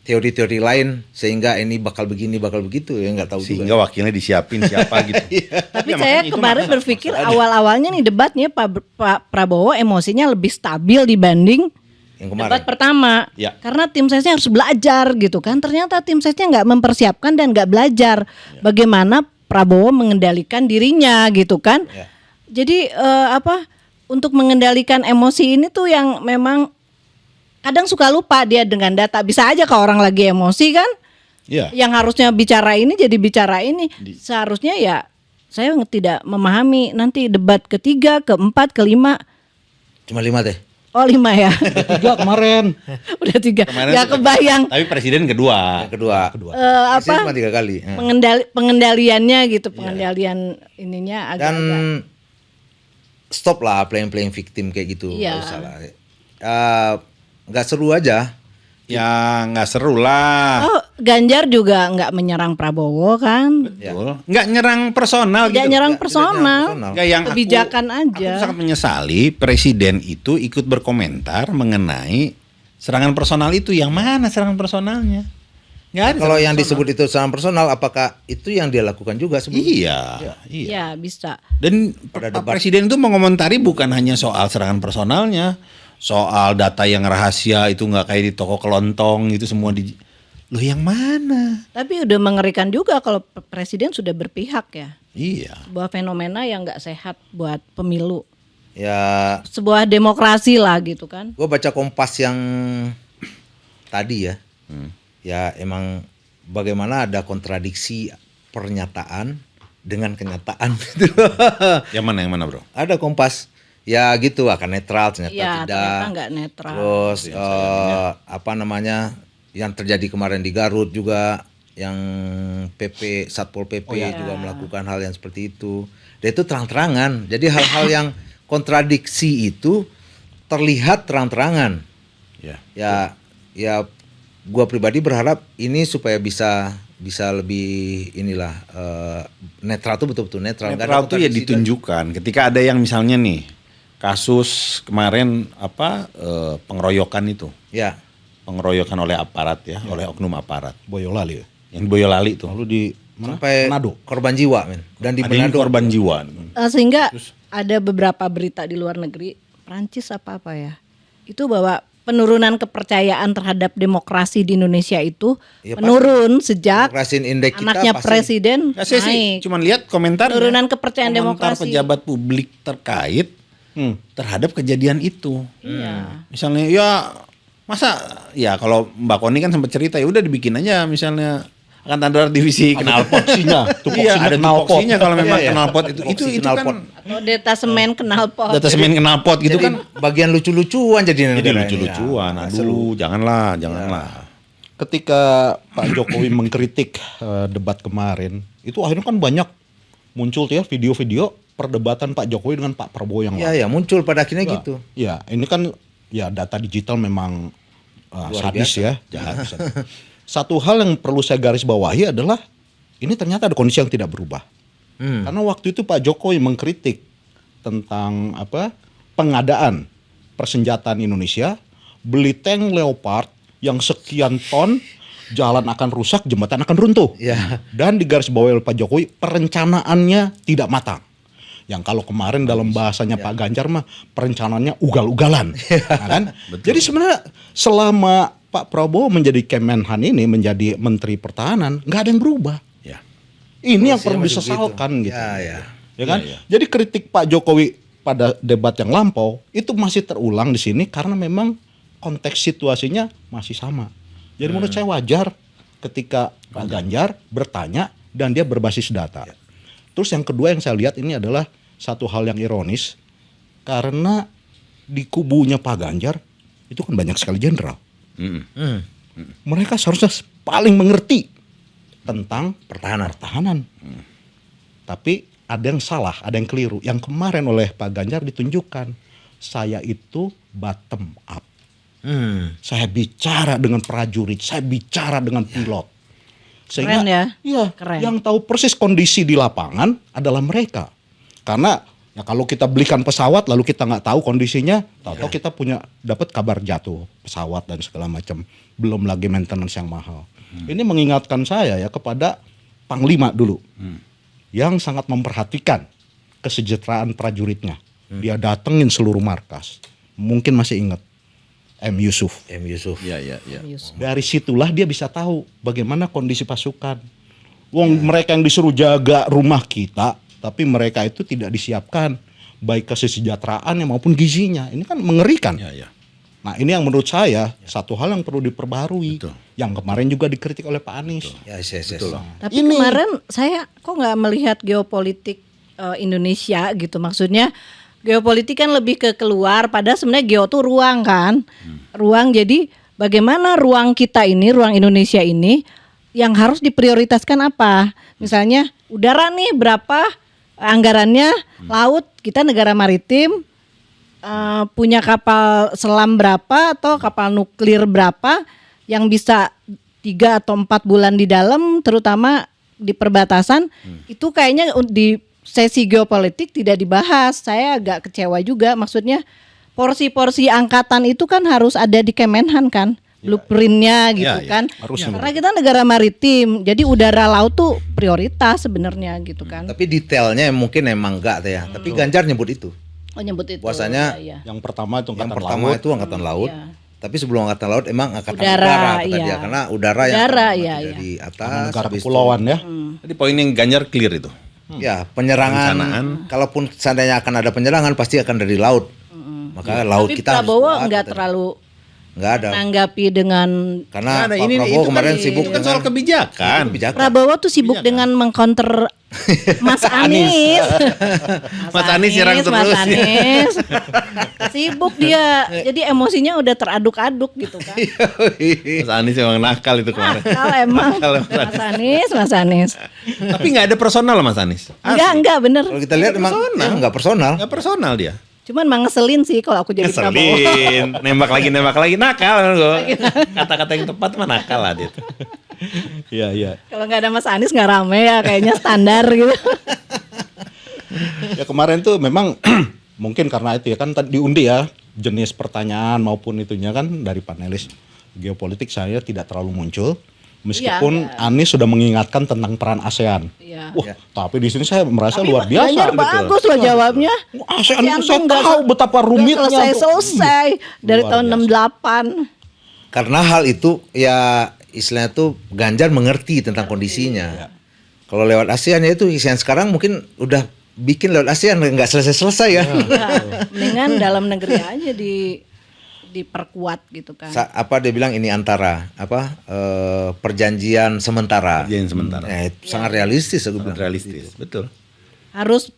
teori-teori lain sehingga ini bakal begini bakal begitu ya nggak tahu Sehingga juga. wakilnya disiapin siapa gitu. Tapi Ya, saya makanya itu kemarin makanya berpikir awal-awalnya nih debatnya Pak Prabowo emosinya lebih stabil dibanding Yang kemarin. debat pertama. Ya. Karena tim sesnya harus belajar gitu kan. Ternyata tim sesnya nggak mempersiapkan dan nggak belajar bagaimana Prabowo mengendalikan dirinya gitu kan. Ya. Jadi untuk mengendalikan emosi ini tuh yang memang kadang suka lupa dia dengan data. Bisa aja kalau orang lagi emosi kan. Iya. Yang harusnya bicara ini jadi bicara ini. Seharusnya ya saya tidak memahami nanti debat ketiga, keempat, kelima. Cuma 5 deh. Oh 5 ya. 3 kemarin. Udah 3. Kemarin Ya tuh- kebayang Tapi presiden kedua. Yang kedua. apa Presiden cuma 3 kali. pengendaliannya gitu, pengendalian ininya Dan agak-agak. stop lah playing victim kayak gitu. Iya. Nggak usah lah. Nggak seru aja. Ya nggak seru lah. Oh, Ganjar juga nggak menyerang Prabowo kan? Betul. Nggak nyerang personal Nggak gitu. nyerang Tidak personal. personal. Nggak yang Kebijakan aku aja. sangat menyesali presiden itu ikut berkomentar mengenai serangan personal itu. Yang mana serangan personalnya? Nggak ada. Kalau serangan yang personal. disebut itu serangan personal, apakah itu yang dia lakukan juga sebelumnya? Iya. Iya. Ya bisa. Dan Pada Pak debat. Presiden itu mengomentari bukan hanya soal serangan personalnya, soal data yang rahasia itu nggak kayak di toko kelontong itu semua di. Loh yang mana? Tapi udah mengerikan juga kalau presiden sudah berpihak ya. Iya. Sebuah fenomena yang nggak sehat buat pemilu. Ya, Sebuah demokrasi lah gitu kan. gue baca Kompas yang tadi ya. Ya emang bagaimana ada kontradiksi pernyataan dengan kenyataan gitu. Yang mana bro? Ada Kompas. Ya gitu akan netral ternyata Iya, tidak. ternyata nggak netral. Terus apa namanya yang terjadi kemarin di Garut juga yang Satpol PP juga melakukan hal yang seperti itu. Dan itu terang-terangan. Jadi hal-hal yang kontradiksi itu terlihat terang-terangan. Ya. Ya gua pribadi berharap ini supaya bisa bisa lebih inilah netral tuh betul-betul netral. Nggak ada Netral tuh ya kontradiksi. ditunjukkan. Ketika ada yang misalnya nih kasus kemarin pengeroyokan itu, Ya. pengeroyokan oleh aparat ya, oleh oknum aparat. Boyolali. Yang di Boyolali itu. Lalu di mana? Sampai Manado. korban jiwa, men. Dan di Ada yang Manado korban jiwa. Sehingga ada beberapa berita di luar negeri, Prancis apa ya, itu bahwa penurunan kepercayaan terhadap demokrasi di Indonesia itu Ya, menurun sejak Demokrasi indeks kita anaknya pasti- presiden Nah, saya sih naik. cuman lihat komentar Penurunan kepercayaan demokrasi. pejabat publik terkait terhadap kejadian itu. Iya. Misalnya ya masa ya kalau Mbak Koni kan sempat cerita ya udah dibikin aja misalnya akan ada divisi knalpot. Tupoksinya, Iya, tupoksinya ada knalpot. tupoksinya kalau memang Iya, iya. knalpot itu Tupoksi kan knalpot. Atau detasemen knalpot. data semen knalpot gitu Jadi kan. bagian lucu-lucuan jadinya Jadi negara ini. lucu-lucuan. Ya, Aduh, janganlah. Ketika Pak Jokowi mengkritik debat kemarin, itu akhirnya kan banyak muncul tuh ya video-video perdebatan Pak Jokowi dengan Pak Prabowo yang Ya, ya muncul pada akhirnya gitu. Ya, ini kan ya data digital memang sadis ya, jahat. Satu hal yang perlu saya garis bawahi adalah ini ternyata ada kondisi yang tidak berubah. Karena waktu itu Pak Jokowi mengkritik tentang pengadaan persenjataan Indonesia, beli tank Leopard yang sekian ton, jalan akan rusak, jembatan akan runtuh. Ya. Dan digarisbawahi oleh Pak Jokowi, perencanaannya tidak matang. Yang kalau kemarin dalam bahasanya Pak Ganjar mah perencanaannya ugal-ugalan. Nah, kan? Jadi sebenarnya selama Pak Prabowo menjadi Kemenhan ini, menjadi Menteri Pertahanan, nggak ada yang berubah. Ya. Ini yang Polisinya perlu masih disesalkan begitu. gitu. Ya, ya. Ya kan? Ya, ya. Jadi kritik Pak Jokowi pada debat yang lampau itu masih terulang di sini karena memang konteks situasinya masih sama. Jadi menurut saya wajar ketika Pak Ganjar bertanya dan dia berbasis data. Terus yang kedua yang saya lihat ini adalah satu hal yang ironis karena di kubunya Pak Ganjar itu kan banyak sekali jenderal. Mereka seharusnya paling mengerti tentang pertahanan. Tapi ada yang salah, ada yang keliru. Yang kemarin oleh Pak Ganjar ditunjukkan, saya itu bottom up. Saya bicara dengan prajurit, saya bicara dengan pilot. Sehingga, Keren ya? Iya, Keren. yang tahu persis kondisi di lapangan adalah mereka. Karena ya kalau kita belikan pesawat lalu kita nggak tahu kondisinya, tahu kita dapat kabar jatuh pesawat dan segala macam. Belum lagi maintenance yang mahal. Ini mengingatkan saya ya kepada Panglima dulu. Yang sangat memperhatikan kesejahteraan prajuritnya. Dia datengin seluruh markas. Mungkin masih ingat M. Yusuf. M. Yusuf. Ya. Dari situlah dia bisa tahu bagaimana kondisi pasukan. Wong mereka yang disuruh jaga rumah kita, tapi mereka itu tidak disiapkan baik kesejahteraannya maupun gizinya. Ini kan mengerikan. Ya. Nah ini yang menurut saya satu hal yang perlu diperbarui. Betul. Yang kemarin juga dikritik oleh Pak Anies. Ya, yes. Tapi kemarin saya kok nggak melihat geopolitik Indonesia gitu, maksudnya geopolitik kan lebih ke keluar, padahal sebenarnya geo tuh ruang kan, ruang. Jadi bagaimana ruang kita ini, ruang Indonesia ini yang harus diprioritaskan apa? Misalnya udara nih berapa anggarannya, laut kita negara maritim punya kapal selam berapa atau kapal nuklir berapa yang bisa 3 atau 4 bulan di dalam, terutama di perbatasan. Itu kayaknya di sesi geopolitik tidak dibahas. Saya agak kecewa juga, maksudnya porsi-porsi angkatan itu kan harus ada di Kemenhan kan, blueprintnya gitu Ya. kan. Harusnya. Karena kita negara maritim, jadi udara laut tuh prioritas sebenarnya gitu kan. Tapi detailnya mungkin emang enggak ya. Tapi Ganjar nyebut itu. Oh nyebut itu. Puasanya iya. Yang pertama itu Yang angkatan pertama laut. itu angkatan laut. Iya. Tapi sebelum angkatan laut emang angkatan Udara, udara kata iya. dia, karena udara yang Udara, mati iya, dari Karena atas. negara habis itu- kepulauan ya. Jadi poin yang Ganjar clear itu. Ya, penyerangan. Perencanaan. Kalaupun seandainya akan ada penyerangan pasti akan dari laut. Maka laut Tapi kita Prabowo harus kuat, nggak katanya. terlalu Nggak ada. menanggapi dengan Karena Nggak ada, Pak Prabowo kemarin sibuk kan soal kebijakan. kebijakan. Prabowo tuh sibuk dengan mengcounter Mas Anies. Mas Anies nyerang terus. Mas Anies. Sibuk dia. Jadi emosinya udah teraduk-aduk gitu kan. Mas Anies memang nakal itu kemarin. Nakal emang. Nakal, Mas Anies. Tapi nggak ada personal Mas Anies. Enggak bener. Kalau kita lihat emang nggak personal. Nggak personal dia. Cuman emang ngeselin sih kalau aku jadi Prabowo. Ngeselin, nembak lagi nakal kan gue. Kata-kata yang tepat mah nakal lah dia tuh. Iya, iya. Kalau nggak ada Mas Anies nggak rame ya, kayaknya standar gitu. Ya kemarin tuh memang mungkin karena itu ya kan tadi diundi ya jenis pertanyaan maupun itunya kan dari panelis geopolitik saya tidak terlalu muncul meskipun Iya, Anies sudah mengingatkan tentang peran ASEAN. Iya. Wah, tapi di sini saya merasa Tapi luar Mas biasa. Ganjar bagus loh jawabnya. ASEAN itu tuh saya nggak tahu betapa rumitnya. tuh. selesai dari Luar tahun biasa. 68. Karena hal itu ya istilahnya tuh Ganjar mengerti tentang kondisinya. Kalau lewat ASEAN ya itu ASEAN sekarang mungkin udah bikin lewat ASEAN nggak selesai-selesai ya. Nah, mendingan dalam negeri aja diperkuat gitu kan. Apa dia bilang ini antara perjanjian sementara. Perjanjian sementara. Sangat realistis aku bilang. Realistis, betul. Harus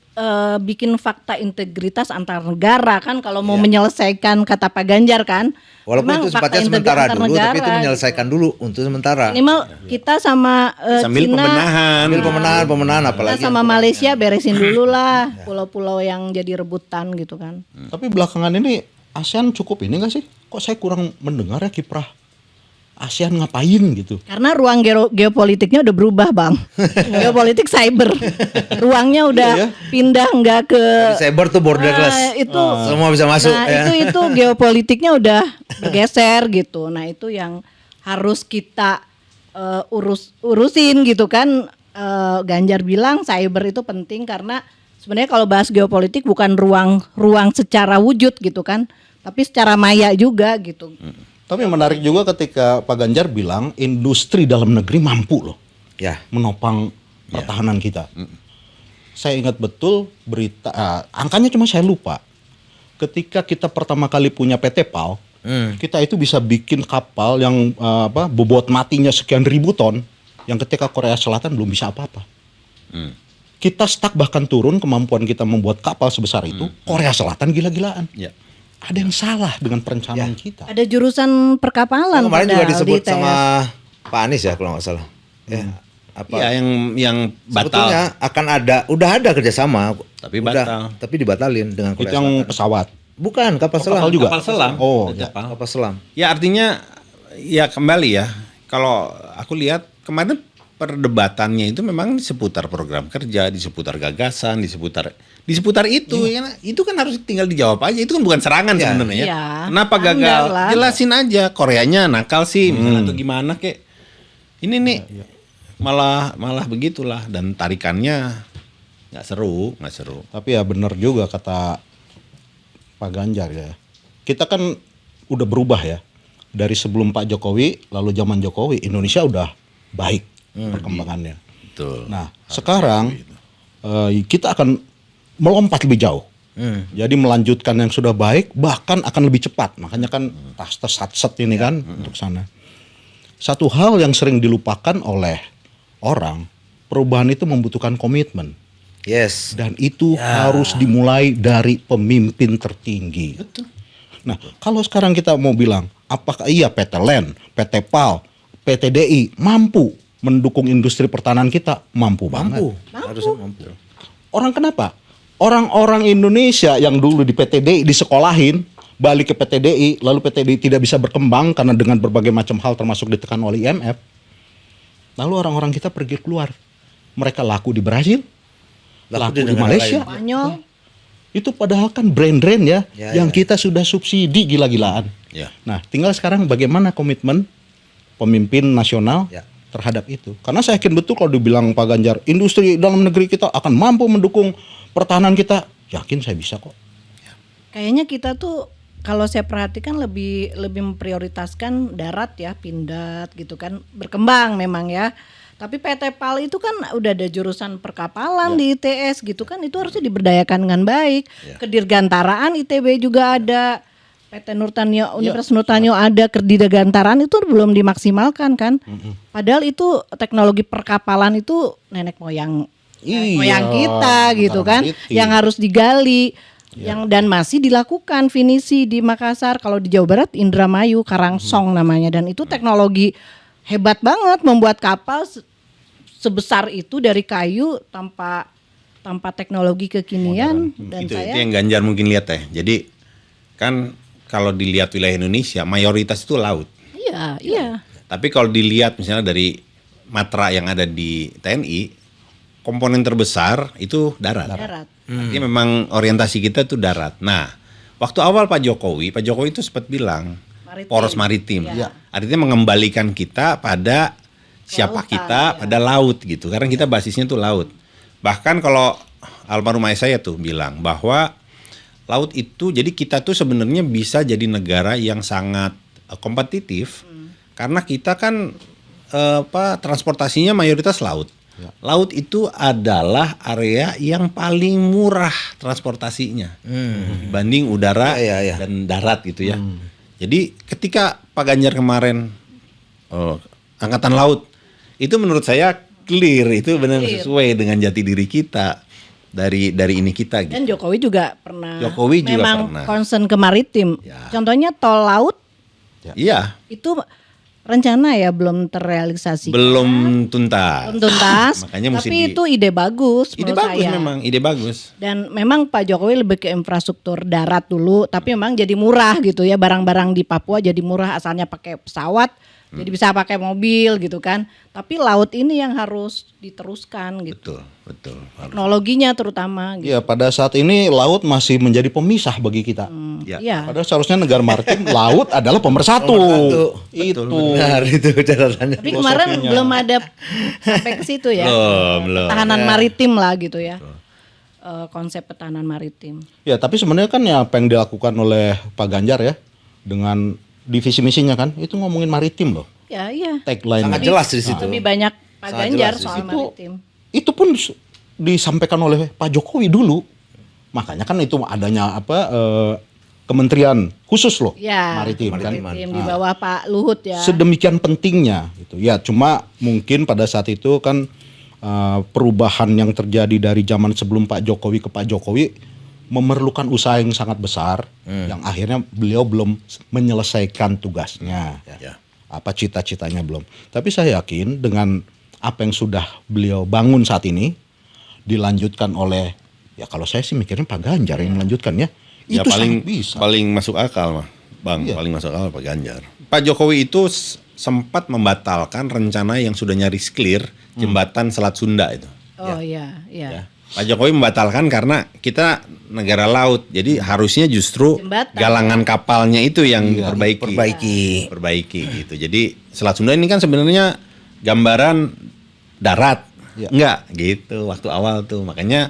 bikin fakta integritas antar negara kan kalau mau menyelesaikan kata Pak Ganjar kan. Walaupun Memang itu sifatnya fakta sementara integritas dulu, antar tapi itu negara, menyelesaikan dulu untuk sementara. Minimal kita sama Sambil Cina, pembenahan. Ambil pemenahan kita apalagi. sama Malaysia beresin dulu lah pulau-pulau yang jadi rebutan gitu kan. Tapi belakangan ini ASEAN cukup ini nggak sih? Kok saya kurang mendengar ya kiprah ASEAN ngapain gitu? Karena ruang geopolitiknya udah berubah bang. Geopolitik cyber, ruangnya udah Iya ya? pindah nggak ke Cyber tuh borderless. itu Semua bisa masuk. Nah ya. itu geopolitiknya udah bergeser gitu. Nah itu yang harus kita urusin gitu kan. Ganjar bilang cyber itu penting karena sebenarnya kalau bahas geopolitik bukan ruang secara wujud gitu kan, tapi secara maya juga gitu. Tapi menarik juga ketika Pak Ganjar bilang industri dalam negeri mampu loh Ya. menopang pertahanan kita. Saya ingat betul berita, angkanya cuma saya lupa. Ketika kita pertama kali punya PT PAL, kita itu bisa bikin kapal yang bobot matinya sekian ribu ton, yang ketika Korea Selatan belum bisa apa-apa. Kita stuck bahkan turun kemampuan kita membuat kapal sebesar itu, Korea Selatan gila-gilaan. Ya. Ada yang salah dengan perencanaan kita. Ada jurusan perkapalan Kemarin juga padahal disebut di ITS. sama Pak Anies ya kalau nggak salah. Ya. Apa? Ya yang Sebetulnya batal. akan udah ada kerjasama. Tapi Udah, batal. tapi dibatalin dengan Itu Korea yang Selatan. pesawat. Bukan kapal selam. kapal juga? Kapal selam. Oh, Ada ya. kapal. Kapal selam. Ya artinya ya kembali ya. Kalau aku lihat kemarin perdebatannya itu memang di seputar program kerja, di seputar gagasan, di seputar itu ya. Itu kan harus tinggal dijawab aja. Itu kan bukan serangan Ya. sebenarnya ya. Iya. Kenapa gagal? Andal lah. Jelasin aja. Koreanya nakal sih misalnya atau gimana kek. Ini nih malah begitulah dan tarikannya nggak seru. Tapi ya benar juga kata Pak Ganjar ya. Kita kan udah berubah ya. Dari sebelum Pak Jokowi, lalu zaman Jokowi, Indonesia udah baik perkembangannya. Betul. Nah, sekarang kita akan melompat lebih jauh. Jadi melanjutkan yang sudah baik, bahkan akan lebih cepat. Makanya kan tas ini kan untuk sana. Satu hal yang sering dilupakan oleh orang, perubahan itu membutuhkan komitmen. Yes. Dan itu harus dimulai dari pemimpin tertinggi. Betul. Nah, kalau sekarang kita mau bilang, apakah iya PT LEN, PT PAL, PT DI mampu mendukung industri pertahanan kita? Mampu banget. Harusnya mampu. Orang kenapa? Orang-orang Indonesia yang dulu di PT DI disekolahin, balik ke PT DI, lalu PT DI tidak bisa berkembang karena dengan berbagai macam hal termasuk ditekan oleh IMF. Lalu orang-orang kita pergi keluar. Mereka laku di Brazil, laku di negara Malaysia. lain. Spanyol. Itu padahal kan brand-brand ya, Ya, yang ya. kita sudah subsidi gila-gilaan. Ya. Nah, tinggal sekarang bagaimana komitmen pemimpin nasional Ya. terhadap itu. Karena saya yakin betul kalau dibilang Pak Ganjar, industri dalam negeri kita akan mampu mendukung pertahanan kita. Yakin saya bisa kok. Kayaknya kita tuh kalau saya perhatikan lebih memprioritaskan darat ya, pindad gitu kan, berkembang memang ya. Tapi PT PAL itu kan udah ada jurusan perkapalan di ITS gitu kan, itu harusnya diberdayakan dengan baik. Kedirgantaraan ITB juga ada, PT Nurtanio, Universitas Nurtanio ada, kedirgantaraan itu belum dimaksimalkan kan. Padahal itu teknologi perkapalan itu nenek moyang kita gitu kan, Maritim. yang harus digali. Dan masih dilakukan finisi di Makassar. Kalau di Jawa Barat Indramayu, Karangsong namanya, dan itu teknologi hebat banget membuat kapal sebesar itu dari kayu tanpa teknologi kekinian. Dan itu saya yang Ganjar mungkin lihat ya. Jadi kan kalau dilihat wilayah Indonesia mayoritas itu laut. iya Tapi kalau dilihat misalnya dari matra yang ada di TNI, komponen terbesar itu darat. Artinya memang orientasi kita tuh darat. Nah, waktu awal Pak Jokowi itu sempat bilang poros maritim. Artinya mengembalikan kita pada siapa kita pada laut gitu. Karena kita basisnya tuh laut. Bahkan kalau almarhum ayah saya tuh bilang bahwa laut itu, jadi kita tuh sebenarnya bisa jadi negara yang sangat kompetitif karena kita kan transportasinya mayoritas laut. Laut itu adalah area yang paling murah transportasinya dibanding udara dan darat gitu ya. Jadi ketika Pak Ganjar kemarin angkatan laut, itu menurut saya clear, itu benar sesuai dengan jati diri kita dari ini kita. Gitu. Dan Jokowi juga pernah. Memang concern ke maritim. Contohnya tol laut. Iya. Itu rencana ya belum terrealisasi. Belum tuntas. Makanya tapi itu ide bagus. Ide bagus saya. Memang ide bagus. Dan memang Pak Jokowi lebih ke infrastruktur darat dulu, tapi memang jadi murah gitu ya, barang-barang di Papua jadi murah, asalnya pakai pesawat, jadi bisa pakai mobil gitu kan. Tapi laut ini yang harus diteruskan gitu. Betul. Teknologinya terutama. Gitu. Ya pada saat ini laut masih menjadi pemisah bagi kita. Iya. Padahal seharusnya negara maritim laut adalah pemersatu. Itu. Benar itu catatannya. Tapi kemarin belum ada sampai ke situ ya. Belum. Pertahanan maritim lah gitu ya. Konsep pertahanan maritim. Ya tapi sebenarnya kan ya apa yang dilakukan oleh Pak Ganjar ya dengan divisi misinya kan itu ngomongin maritim loh. Ya iya. Tagline Sangat jelas di situ. Lebih banyak Pak Ganjar soal maritim. Itu pun disampaikan oleh Pak Jokowi dulu. Makanya kan itu adanya kementerian khusus loh maritim kan. Di bawah Pak Luhut ya. Sedemikian pentingnya gitu. Ya cuma mungkin pada saat itu kan perubahan yang terjadi dari zaman sebelum Pak Jokowi ke Pak Jokowi memerlukan usaha yang sangat besar yang akhirnya beliau belum menyelesaikan tugasnya. Apa cita-citanya belum. Tapi saya yakin dengan apa yang sudah beliau bangun saat ini dilanjutkan oleh ya kalau saya sih mikirnya Pak Ganjar yang melanjutkan ya. Ya itu paling bisa. Paling masuk akal mah, Bang. Paling masuk akal Pak Ganjar. Pak Jokowi itu sempat membatalkan rencana yang sudah nyaris clear jembatan Selat Sunda itu. Oh iya. Pak Jokowi membatalkan karena kita negara laut, jadi harusnya justru jembatan. Galangan kapalnya itu yang perbaiki gitu. Jadi Selat Sunda ini kan sebenarnya gambaran darat, enggak gitu waktu awal tuh, makanya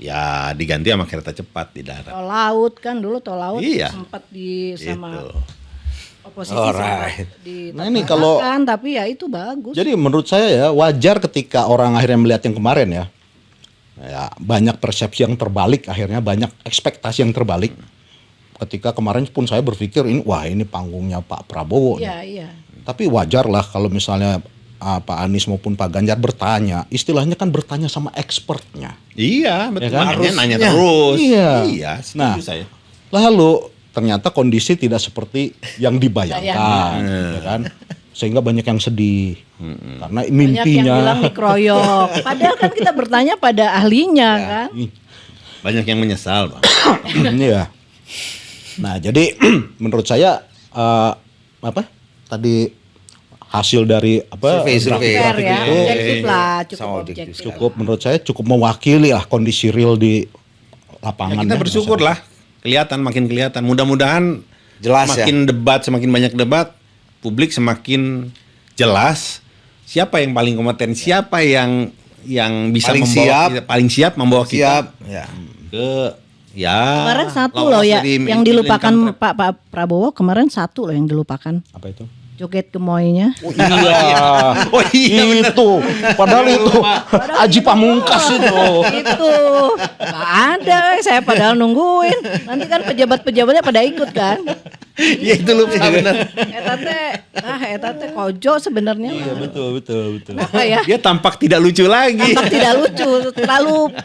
ya diganti sama kereta cepat di darat. Tol laut kan dulu tol laut sempat sama oposisi sempat Nah ini kalau tapi ya itu bagus. Jadi menurut saya ya wajar ketika orang akhirnya melihat yang kemarin ya banyak persepsi yang terbalik, akhirnya banyak ekspektasi yang terbalik. Ketika kemarin pun saya berpikir ini panggungnya Pak Prabowo. Iya. Tapi wajar lah kalau misalnya Pak Anies maupun Pak Ganjar bertanya, istilahnya kan bertanya sama expertnya. Iya, betul. Ya kan? Makanya nanya terus. Iya, setuju saya. Lalu ternyata kondisi tidak seperti yang dibayangkan, ya kan? Sehingga banyak yang sedih karena mimpinya. Banyak yang bilang dikeroyok. Padahal kan kita bertanya pada ahlinya kan. Banyak yang menyesal, Bang. Iya. Nah, jadi menurut saya tadi hasil dari survei ya. itu Objektif lah, cukup objektif. Cukup menurut saya cukup mewakili lah kondisi real di lapangan. Ya, kita bersyukur lah, makin kelihatan. Mudah-mudahan jelas semakin banyak debat, publik semakin jelas siapa yang paling kompeten, siapa yang bisa paling siap membawa kita ke kemarin satu loh ya yang dilupakan Pak Prabowo, kemarin satu loh yang dilupakan. Apa itu? Joget gemoynya. Oh iya itu. Padahal itu Aji Pamungkas itu. Itu. Gak ada, saya padahal nungguin. Nanti kan pejabat-pejabatnya pada ikut kan. Iya itu lupa benar. Eta teh kojo sebenarnya. Iya betul. Kenapa ya? Dia tampak tidak lucu lagi. Tampak tidak lucu, terlalu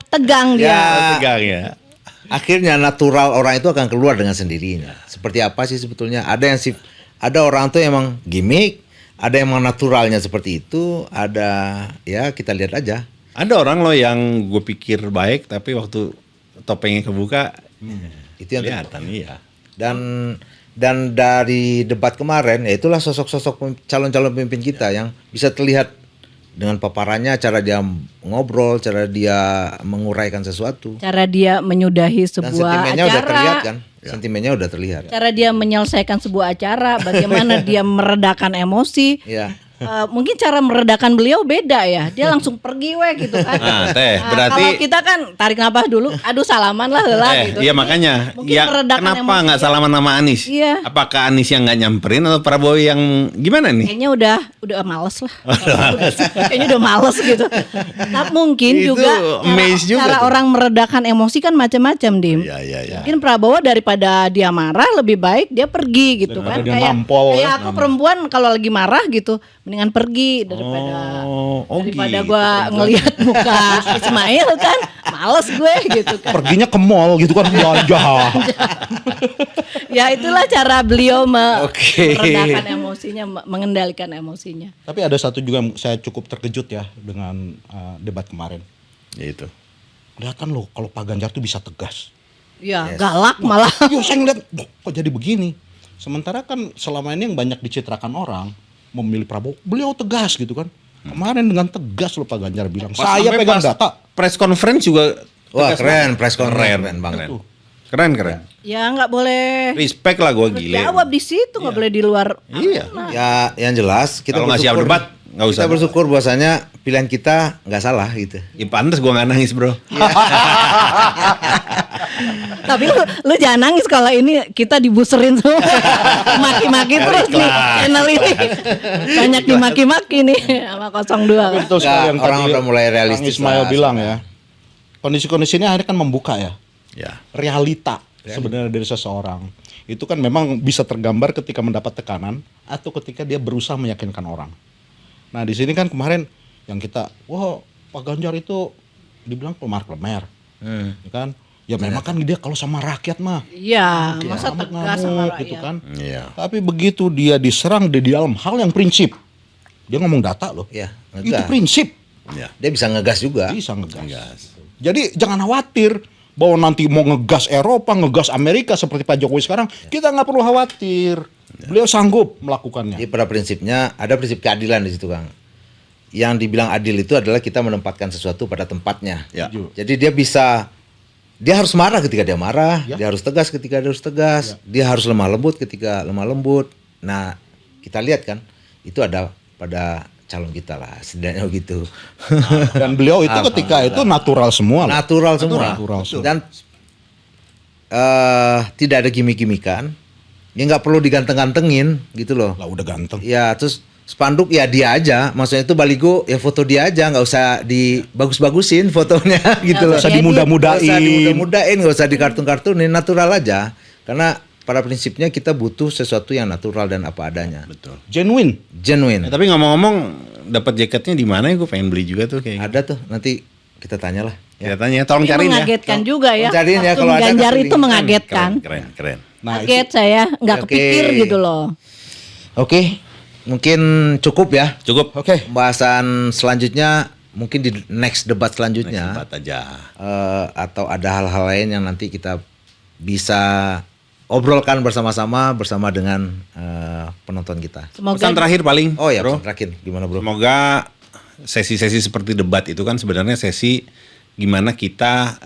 tegang dia. Tegang ya. Akhirnya natural orang itu akan keluar dengan sendirinya. Seperti apa sih sebetulnya? Ada orang tuh emang gimmick, ada emang naturalnya seperti itu, ada ya kita lihat aja. Ada orang loh yang gue pikir baik tapi waktu topengnya kebuka itu yang kelihatan iya. Dan Dan dari debat kemarin, ya itulah sosok-sosok calon-calon pemimpin kita yang bisa terlihat dengan paparannya, cara dia ngobrol, cara dia menguraikan sesuatu. Cara dia menyudahi Dan sebuah sentimennya acara. udah terlihat kan? Sentimennya udah terlihat. Cara dia menyelesaikan sebuah acara, bagaimana dia meredakan emosi. Iya. Mungkin cara meredakan beliau beda ya. Dia langsung pergi gitu kan. Nah, Teh, berarti kalau kita kan tarik napas dulu, aduh salaman lah gitu. Iya makanya. Mungkin Ya meredakan kenapa emosi nggak ya. salaman sama Anies? Iya. Apakah Anies yang nggak nyamperin atau Prabowo yang gimana nih? Kayaknya udah males lah. Kayaknya udah males gitu. Tapi mungkin Itu juga amazed juga cara tuh. orang meredakan emosi kan macam-macam, Dim. Iya. Mungkin Prabowo daripada dia marah lebih baik dia pergi gitu Daripada kan. dia Kayak nampol, kayak aku perempuan kalau lagi marah gitu mendingan pergi daripada daripada gitu, gua ngelihat muka Ismail kan. Males gue gitu kan. Perginya ke mall gitu kan belanja. Ya itulah cara beliau Oke. meredakan emosinya, mengendalikan emosinya. Tapi ada satu juga yang saya cukup terkejut ya dengan debat kemarin. Itu. Lihat kan loh kalau Pak Ganjar tuh bisa tegas. Ya, galak malah. Yo saya ngeliat kok jadi begini. Sementara kan selama ini yang banyak dicitrakan orang memilih Prabowo, beliau tegas gitu kan. Kemarin dengan tegas loh Pak Ganjar bilang, saya sampai pegang pas data. Press conference juga Wah tegas keren, banget. press conference keren banget. Keren. Ya nggak boleh Respect lah gue gile. jawab di situ, nggak boleh di luar. Iya. Ya yang jelas kita Kalau nggak siap bersyukur- debat, nggak usah. Kita bersyukur bahwasanya pilihan kita nggak salah gitu. Ya pantas gue nggak nangis bro. Tapi lu jangan nangis kalau ini kita dibuserin semua. Maki-maki terus nih channel ini. Banyak dimaki-maki nih sama 02. Betul sekali yang orang tadi udah mulai Kang realistis Ismail lah, bilang ya. Kondisi-kondisi ini akhirnya kan membuka ya. Ya. Realita sebenarnya dari seseorang. Itu kan memang bisa tergambar ketika mendapat tekanan atau ketika dia berusaha meyakinkan orang. Nah, di sini kan kemarin yang kita, wah, Pak Ganjar itu dibilang pelemar-pelemar. Ya kan? Ya memang kan dia kalau sama rakyat mah Iya, masa tegas sama ngamuk gitu rakyat. kan. Iya. Tapi begitu dia diserang di dalam hal yang prinsip. Dia ngomong data loh. Ya, Itu ngegas. prinsip. Ya. Dia bisa ngegas juga. Bisa ngegas. Jadi jangan khawatir bahwa nanti mau ngegas Eropa, ngegas Amerika seperti Pak Jokowi sekarang, kita nggak perlu khawatir. Beliau sanggup melakukannya. Jadi pada prinsipnya ada prinsip keadilan di situ Kang. Yang dibilang adil itu adalah kita menempatkan sesuatu pada tempatnya. Ya. Jadi dia harus marah ketika dia marah, dia harus tegas ketika dia harus tegas, dia harus lemah lembut ketika lemah lembut. Nah, kita lihat kan itu ada pada calon kita lah, setidaknya begitu. Dan beliau itu ketika itu natural semua. loh. Natural semua. Natural semua. Dan tidak ada gimmick-gimmickan. Ya nggak perlu diganteng-gantengin gitu loh. Lah udah ganteng. Ya terus spanduk ya dia aja, maksudnya itu baligo ya foto dia aja, nggak usah dibagus-bagusin fotonya gitu loh. Nggak usah Nggak dimudah-mudahin. usah dimudah-mudahin, nggak usah dikartun-kartunin, natural aja. Karena pada prinsipnya kita butuh sesuatu yang natural dan apa adanya. Betul. Genuine. Genuine. Tapi ngomong-ngomong, dapat jaketnya di mana ya? Gue pengen beli juga tuh kayaknya. Ada tuh, nanti kita tanyalah. Ya tanya, tolong Ini cariin ya. mengagetkan juga ya. Cariin ya, Waktu kalau ada Ganjar kasih itu link. mengagetkan. Keren. Nah, Kaget saya, nggak Oke. kepikir gitu loh. Oke, mungkin cukup ya. Cukup. Oke. Pembahasan selanjutnya mungkin di next debat selanjutnya. Tempat aja. Atau ada hal-hal lain yang nanti kita bisa obrolkan bersama-sama bersama dengan penonton kita. Semoga Pesan terakhir paling. Oh ya, bro. pesan terakhir gimana bro? Semoga sesi-sesi seperti debat itu kan sebenarnya sesi gimana kita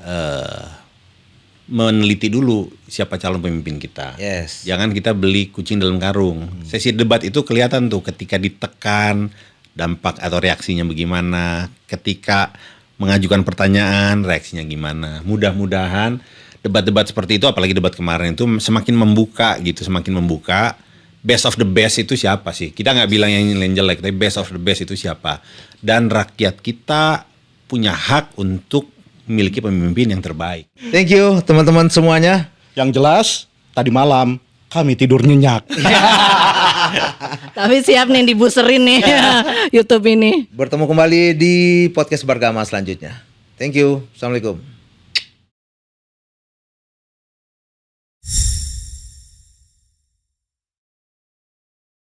meneliti dulu siapa calon pemimpin kita. Yes. Jangan kita beli kucing dalam karung. Sesi debat itu kelihatan tuh ketika ditekan dampak atau reaksinya bagaimana, ketika mengajukan pertanyaan reaksinya gimana. Mudah-mudahan debat-debat seperti itu, apalagi debat kemarin itu semakin membuka gitu, semakin membuka. Best of the best itu siapa sih? Kita nggak bilang yang lain jelek, tapi best of the best itu siapa? Dan rakyat kita punya hak untuk memiliki pemimpin yang terbaik. Thank you teman-teman semuanya. Yang jelas tadi malam kami tidur nyenyak. tapi siap nih dibuserin nih YouTube ini. Bertemu kembali di podcast Bergama selanjutnya. Thank you. Assalamualaikum.